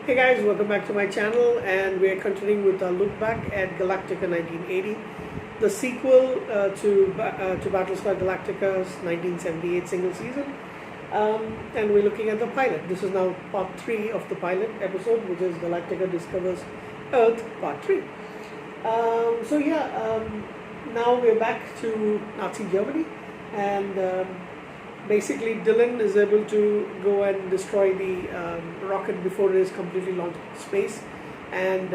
Hey guys, welcome back to my channel, and we're continuing with our look back at Galactica 1980, the sequel to Battlestar Galactica's 1978 single season. And we're looking at the pilot. This is now part 3 of the pilot episode, which is Galactica Discovers Earth part 3. Now we're back to Nazi Germany, and basically Dylan is able to go and destroy the rocket before it is completely launched into space, and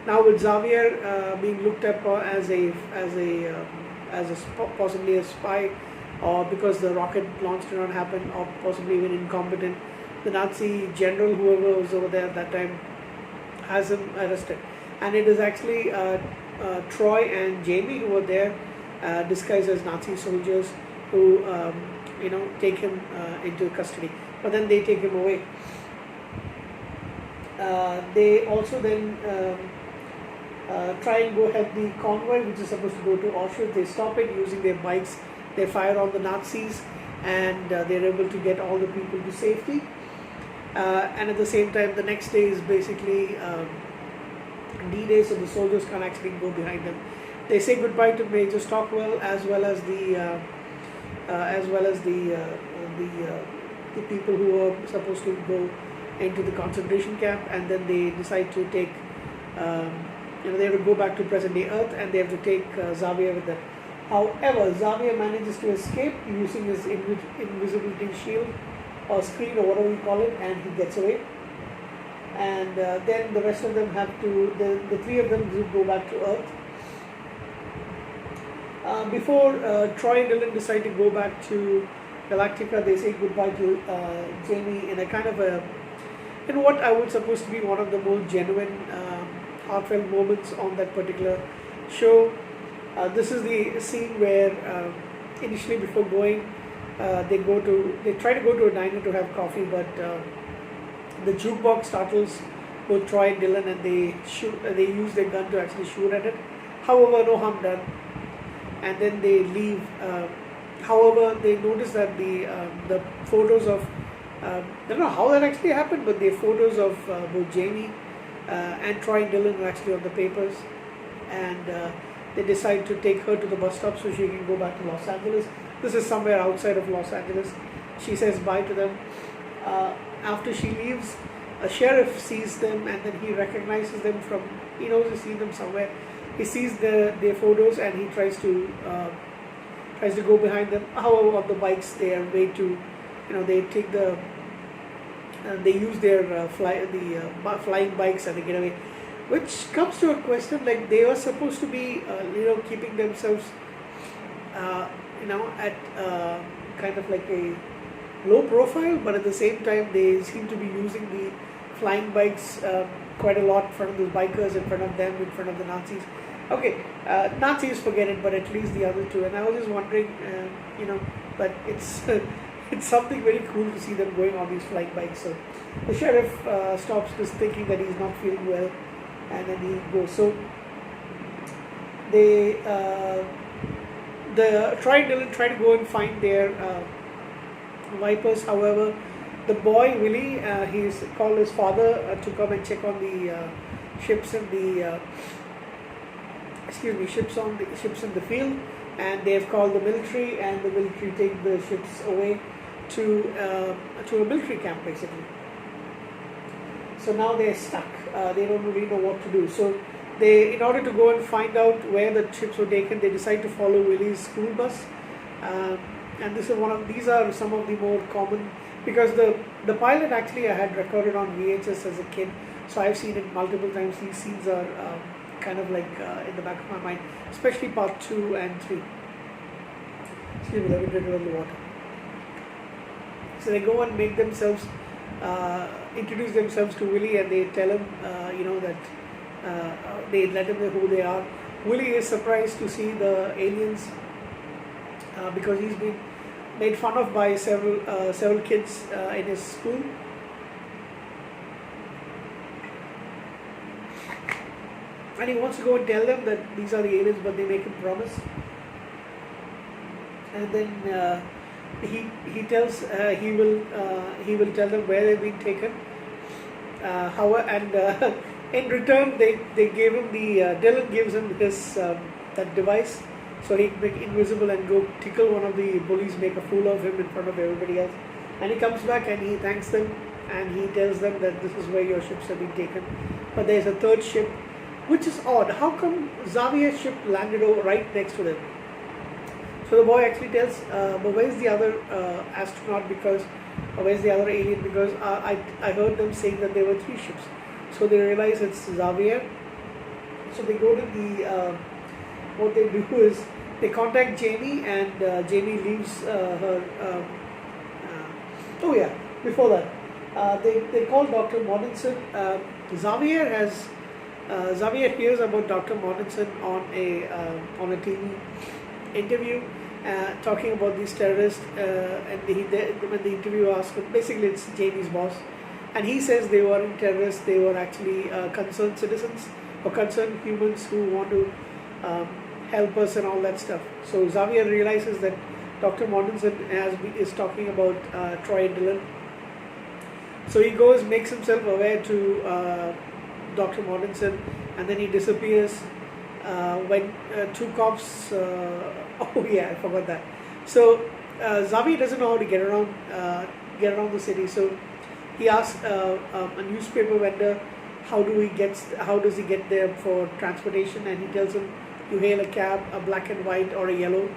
now with Xavier being looked up possibly a spy, or because the rocket launch did not happen, or possibly even incompetent, the Nazi general, whoever was over there at that time, has him arrested. And it is actually Troy and Jamie who were there, disguised as Nazi soldiers, who take him into custody. But then they take him away. They also then try and go ahead the convoy, which is supposed to go to Auschwitz. They stop it using their bikes. They fire on the Nazis, and they're able to get all the people to safety. And at the same time, the next day is basically D-Day, so the soldiers can't actually go behind them. They say goodbye to Major Stockwell, as well as the people who were supposed to go into the concentration camp, and then they decide to take, they have to go back to present-day Earth, and they have to take Xavier with them. However, Xavier manages to escape using his invisibility shield or screen, or whatever you call it, and he gets away. And then the rest of them have to, the three of them go back to Earth. Before Troy and Dylan decide to go back to Galactica, they say goodbye to Jamie in a kind of what I would suppose to be one of the most genuine, heartfelt moments on that particular show. This is the scene where initially, before going, they try to go to a diner to have coffee, but the jukebox startles both Troy and Dylan, and they use their gun to actually shoot at it. However, no harm done. And then they leave. However, they notice that the photos of, I don't know how that actually happened, but the photos of both Jamie and Troy and Dylan are actually on the papers, and they decide to take her to the bus stop so she can go back to Los Angeles. This is somewhere outside of Los Angeles. She says bye to them. After she leaves, a sheriff sees them, and then he recognizes them from, he knows he's seen them somewhere. He sees their photos, and he tries to go behind them. However, on the bikes, they are way too, they take they use their flying bikes, and they get away. Which comes to a question, like they were supposed to be, keeping themselves, at kind of like a low profile, but at the same time, they seem to be using the flying bikes quite a lot in front of the bikers, in front of them, in front of the Nazis. Okay, Nazis, forget it, but at least the other two. And I was just wondering, but it's it's something very cool to see them going on these flying bikes. So the sheriff stops, just thinking that he's not feeling well, and then he goes. So they try to go and find their Vipers. However, the boy Willie, he's called his father to come and check on the ships in the ships in the field, and they have called the military, and the military take the ships away to a military camp, basically. So now they're stuck. They don't really know what to do. So in order to go and find out where the ships were taken, they decide to follow Willie's school bus. And these are some of the more common, because the pilot actually I had recorded on VHS as a kid, so I've seen it multiple times. These scenes are kind of like in the back of my mind, especially part 2 and 3. Excuse me, let me drink a little water. So they go and make themselves, introduce themselves to Willie, and they tell him, that they let him know who they are. Willie is surprised to see the aliens, because he's been made fun of by several kids in his school. And he wants to go and tell them that these are the aliens, but they make him promise. And then he tells he will tell them where they've been taken. In return, they gave him Dylan gives him his that device, so he can be invisible and go tickle one of the bullies, make a fool of him in front of everybody else. And he comes back and he thanks them and he tells them that this is where your ships have been taken. But there's a third ship, which is odd. How come Xavier's ship landed right next to them? So the boy actually tells, but where's the other astronaut, because, or where's the other alien, because I heard them saying that there were 3 ships. So they realize it's Xavier. So they go to the, what they do is, they contact Jamie and Jamie leaves her, oh yeah, before that, they call Dr. Mortensen. Xavier hears about Dr. Mortensen on a TV interview, talking about these terrorists, and when the interviewer asks him, basically it's Jamie's boss, and he says they weren't terrorists, they were actually concerned citizens or concerned humans who want to help us and all that stuff. So Xavier realizes that Dr. Mortensen is talking about Troy and Dylan. So he goes, makes himself aware to Dr. Mortensen, and then he disappears when 2 cops, oh yeah, I forgot that. So Xavier doesn't know how to get around the city, so he asks a newspaper vendor how does he get there for transportation, and he tells him you hail a cab, a black and white or a yellow.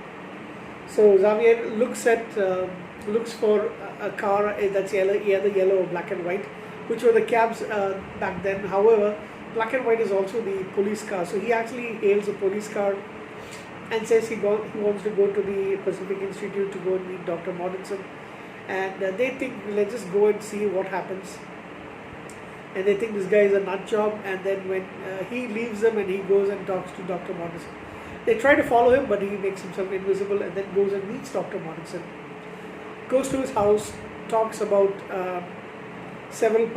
So Xavier looks for a car that's either yellow or black and white, which were the cabs back then. However, black and white is also the police car. So he actually hails a police car and says he wants to go to the Pacific Institute to go and meet Dr. Mortensen. And they think, let's just go and see what happens. And they think this guy is a nut job. And then when he leaves them and he goes and talks to Dr. Mortensen, they try to follow him, but he makes himself invisible and then goes and meets Dr. Mortensen. Goes to his house, talks about several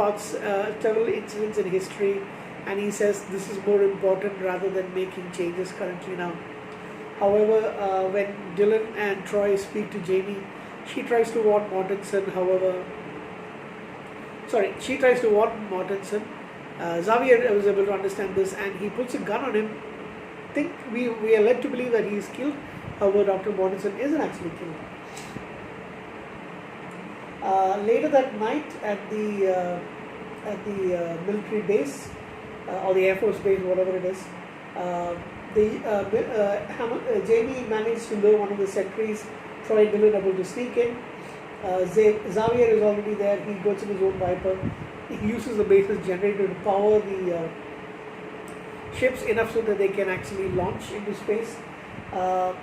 incidents in history, and he says this is more important rather than making changes currently now. However, when Dylan and Troy speak to Jamie, she tries to warn Mortensen. Xavier was able to understand this, and he puts a gun on him. We are led to believe that he is killed. However, Dr. Mortensen isn't actually killed. Later that night at the military base or the Air Force base, whatever it is, Jamie managed to lure one of the sentries. Troy and Dylan able to sneak in. Xavier is already there. He goes in his own Viper. He uses the base's generator to power the ships enough so that they can actually launch into space.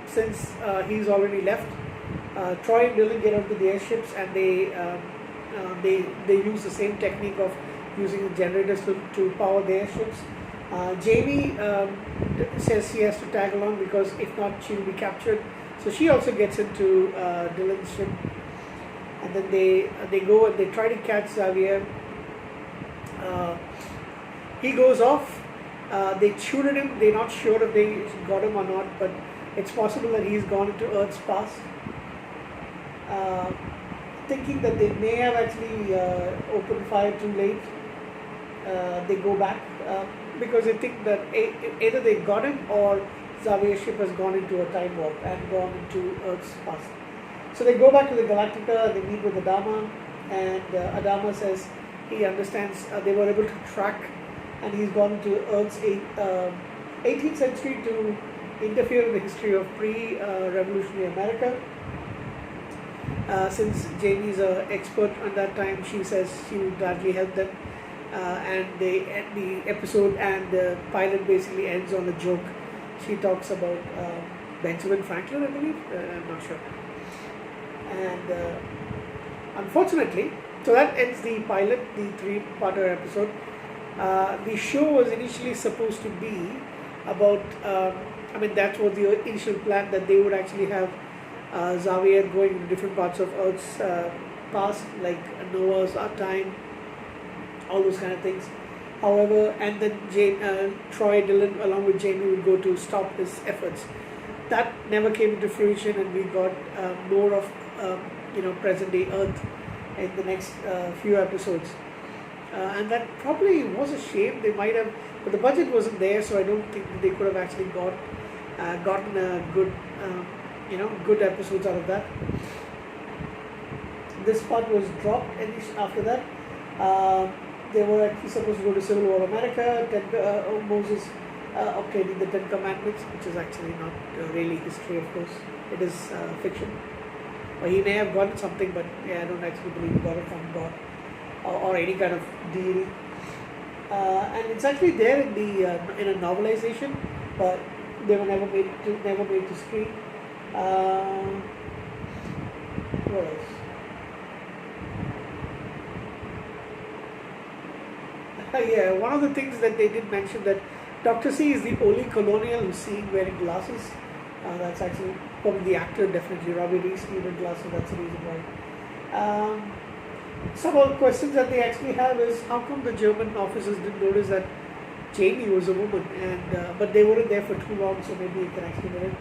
Since he's already left, Troy and Dylan get onto the airships, and they use the same technique of using the generators to power the airships. Jamie says she has to tag along because if not she'll be captured. So she also gets into Dylan's ship, and then they go and they try to catch Xavier. He goes off. They shoot at him. They're not sure if they got him or not, but it's possible that he's gone into Earth's past. Thinking that they may have actually opened fire too late, they go back because they think that either they got him or Xavier's ship has gone into a time warp and gone into Earth's past. So they go back to the Galactica, they meet with Adama, and Adama says he understands they were able to track, and he's gone to Earth's 18th century to interfere in the history of pre-revolutionary America. Since Jamie's an expert at that time, she says she would gladly help them. And the episode and the pilot basically ends on a joke. She talks about Benjamin Franklin, I believe. I'm not sure. And unfortunately, so that ends the pilot, the 3-parter episode. The show was initially supposed to be about, that was the initial plan, that they would actually have Xavier going into different parts of Earth's past, like Noah's time, all those kind of things. However, and then Troy Dylan along with Jamie would go to stop his efforts. That never came into fruition, and we got more of present day Earth in the next few episodes. and that probably was a shame. They might have, but the budget wasn't there, so I don't think that they could have actually gotten a good, good episodes out of that. This part was dropped after that. They were actually supposed to go to Civil War America. Moses obtaining the Ten Commandments, which is actually not really history, of course. It is fiction. Or he may have gotten something, but I don't actually believe he got it from God or any kind of deity. And it's actually there in a novelization, but they were never made to screen. What else? Yeah, one of the things that they did mention that Dr. C is the only colonial who's seen wearing glasses. That's actually probably the actor, definitely Robbie Reese needed glasses. That's the reason why. Some of the questions that they actually have is how come the German officers didn't notice that Jamie was a woman, and but they weren't there for too long, so maybe you can actually get it.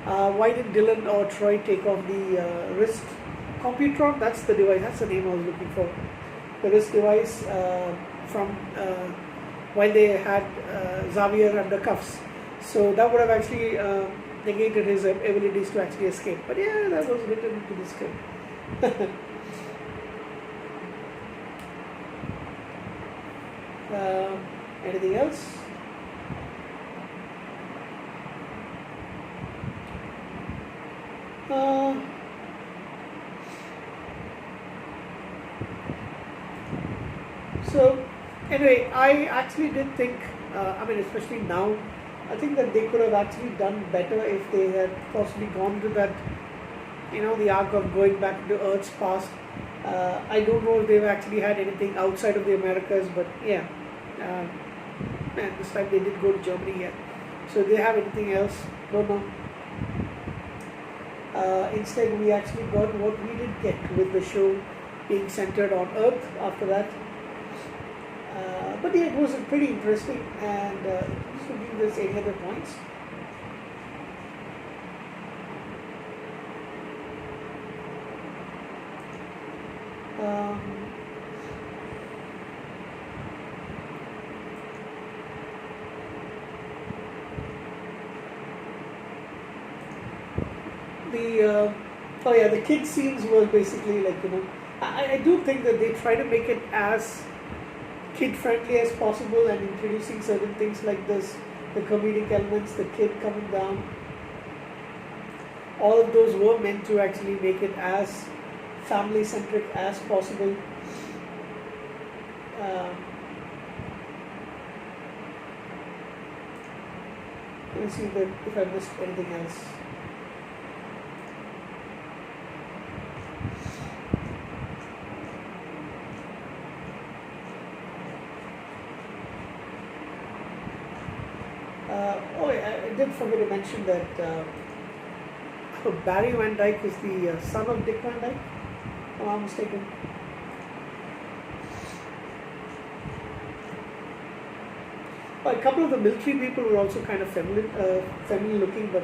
Why did Dylan or Troy take off the wrist computron? That's the device. That's the name I was looking for. The wrist device from while they had Xavier under cuffs. So that would have actually negated his abilities to actually escape. But yeah, that was written into the script. Anything else? So anyway, I actually did think, especially now, I think that they could have actually done better if they had possibly gone to that, the arc of going back to Earth's past. I don't know if they've actually had anything outside of the Americas, but yeah. And this time they did go to Germany, yeah. So if they have anything else, don't know. Instead, we actually got what we did get with the show being centered on Earth after that. But yeah, it was pretty interesting. And just to give this any other points. The kid scenes were basically like, I do think that they try to make it as kid friendly as possible and introducing certain things like this, the comedic elements, the kid coming down. All of those were meant to actually make it as family centric as possible. Let me see if I missed anything else. I did forget to mention that Barry Van Dyke is the son of Dick Van Dyke, if I'm not mistaken. A couple of the military people were also kind of feminine looking, but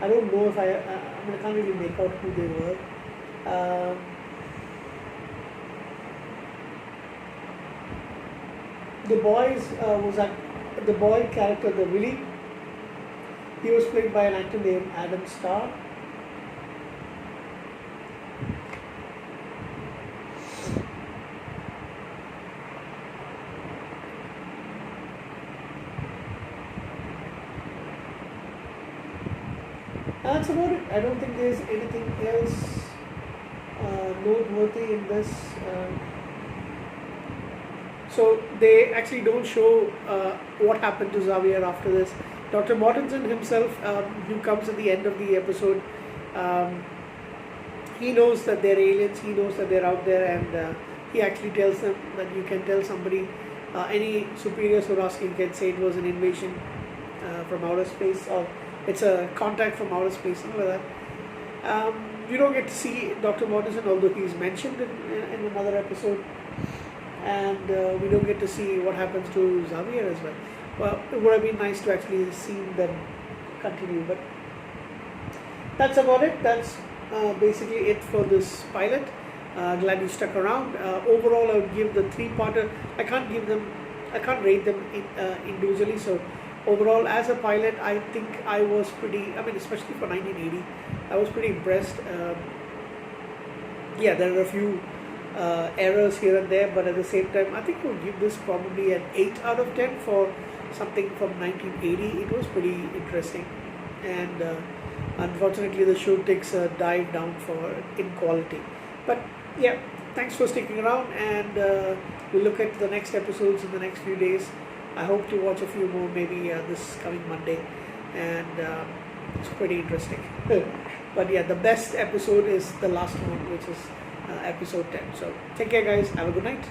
I don't know if I can't really make out who they were. The boy character, the Willie, he was played by an actor named Adam Starr. That's about it. I don't think there's anything else noteworthy in this. So they actually don't show what happened to Xavier after this. Dr. Mortensen himself, who comes at the end of the episode, he knows that they're aliens, he knows that they're out there, and he actually tells them that you can tell somebody, any superiors who are asking can say it was an invasion from outer space, or it's a contact from outer space, something like that. You don't get to see Dr. Mortensen, although he's mentioned in another episode, and we don't get to see what happens to Xavier as well. Well, it would have been nice to actually see them continue, but that's about it. That's basically it for this pilot. Glad you stuck around. Overall, I would give the three-parter. I can't rate them individually. So overall, as a pilot, I think I was pretty. I mean, especially for 1980, I was pretty impressed. Yeah, there are a few errors here and there, but at the same time, I think I would give this probably an 8 out of 10 for something from 1980. It was pretty interesting, and unfortunately, the show takes a dive down for in quality. But yeah, thanks for sticking around, and we'll look at the next episodes in the next few days. I hope to watch a few more maybe this coming Monday, and it's pretty interesting. But yeah, the best episode is the last one, which is episode 10. So take care, guys. Have a good night.